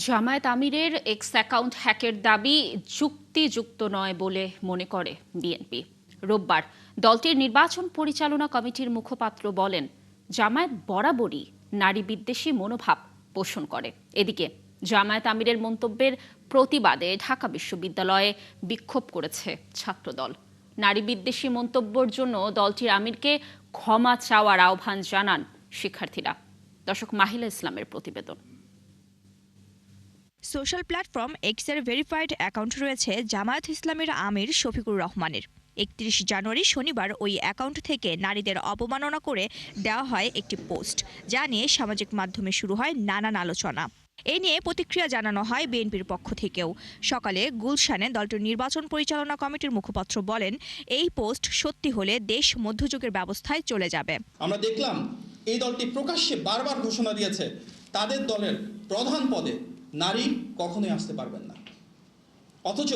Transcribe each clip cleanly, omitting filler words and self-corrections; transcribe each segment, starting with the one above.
জামায়াত আমিরের x account হ্যাকের দাবি যুক্তিযুক্ত নয় বলে মনে করে বিএনপি। রোববার দলটির নির্বাচন পরিচালনা কমিটির মুখপাত্র বলেন, জামায়াত বরাবরই নারী বিদ্বেষী মনোভাব পোষণ করে। এদিকে জামায়াত আমিরের মন্তব্যের প্রতিবাদে ঢাকা বিশ্ববিদ্যালয়ে বিক্ষোভ করেছে ছাত্রদল। নারী বিদ্বেষী মন্তব্যের জন্য দলটির আমিরকে ক্ষমা চাওয়ার আহ্বান জানান শিক্ষার্থীরা। দর্শক, মাহিলা ইসলামের প্রতিবেদন। সোশ্যাল প্ল্যাটফর্ম এক্সের ভেরিফাইড অ্যাকাউন্ট রয়েছে জামায়াত ইসলামীর আমির শফিকুর রহমানের। ৩১ জানুয়ারি শনিবার ওই অ্যাকাউন্ট থেকে নারীদের অবমাননা করে দেওয়া হয় একটি পোস্ট, যা নিয়ে সামাজিক মাধ্যমে শুরু হয় নানান আলোচনা। এ নিয়ে প্রতিক্রিয়া জানানো হয় বিএনপির পক্ষ থেকেও। সকালে গুলশানে দলটির নির্বাচন পরিচালনা কমিটির মুখপাত্র বলেন, এই পোস্ট সত্যি হলে দেশ মধ্যযুগের ব্যবস্থায় চলে যাবে। আমরা দেখলাম এই দলটি প্রকাশ্যে বারবার ঘোষণা দিয়েছে তাদের দলের প্রধান পদে নারী কখনোই আসতে পারবেন না, অথচ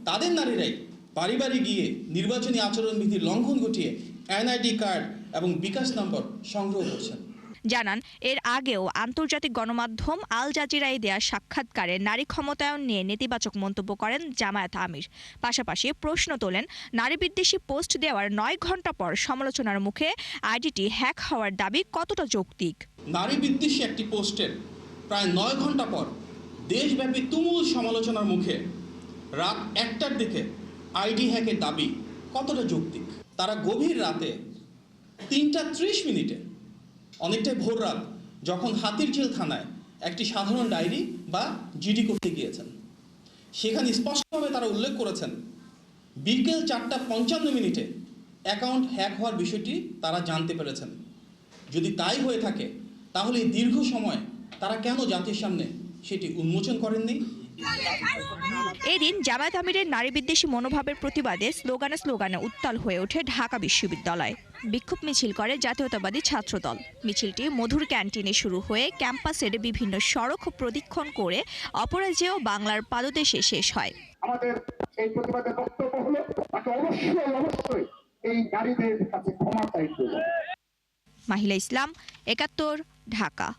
তাদের নারীরাই বাড়ি বাড়ি গিয়ে নির্বাচনী আচরণবিধি লঙ্ঘন ঘটিয়ে এনআইডি কার্ড এবং বিকাশ নম্বর সংগ্রহ করছেন। জানান, এর আগেও আন্তর্জাতিক গণমাধ্যম আল জাজিরায় দেয়া সাক্ষাৎকারে নারী ক্ষমতায়ন নিয়ে নেতিবাচক মন্তব্য করেন জামায়াত আমির। পাশাপাশি প্রশ্ন তোলেন, নারী বিদ্বেষী পোস্ট দেওয়ার ৯ ঘণ্টা পর সমালোচনার মুখে আইডিটি হ্যাক হওয়ার দাবি কতটা যৌক্তিক। নারী বিদ্বেষী একটি পোস্টের প্রায় ৯ ঘণ্টা পর দেশব্যাপী তুমুল সমালোচনার মুখে রাত ১টার দিকে আইডি হ্যাকের দাবি কতটা যৌক্তিক। তারা গভীর রাতে ৩:৩০ অনেকটাই ভোর রাত, যখন হাতিরঝিল থানায় একটি সাধারণ ডায়েরি বা জিডি করতে গিয়েছেন, সেখানে স্পষ্টভাবে তারা উল্লেখ করেছেন বিকেল ৪:৫৫ অ্যাকাউন্ট হ্যাক হওয়ার বিষয়টি তারা জানতে পেরেছেন। যদি তাই হয়ে থাকে, তাহলে এই দীর্ঘ সময় তারা কেন জাতির সামনে সেটি উন্মোচন করেননি? এদিন জামায়াত আমিরের নারী বিদ্বেষী মনোভাবের প্রতিবাদে স্লোগানে উত্তাল হয়ে ওঠে ঢাকা বিশ্ববিদ্যালয়। বিক্ষোভ মিছিল করে জাতীয়তাবাদী ছাত্রদল। মিছিলটি মধুর ক্যান্টিনে শুরু হয়ে ক্যাম্পাসের বিভিন্ন সড়ক প্রদক্ষিণ করে অপরাজেয় বাংলার পাদদেশে শেষ হয়। আমাদের এই প্রতিবাদের বক্তব্য হলো, অবশ্যই এই নারীদের কাছে ক্ষমা চাইতে হবে। মাহিলা ইসলাম, ৭১, ঢাকা।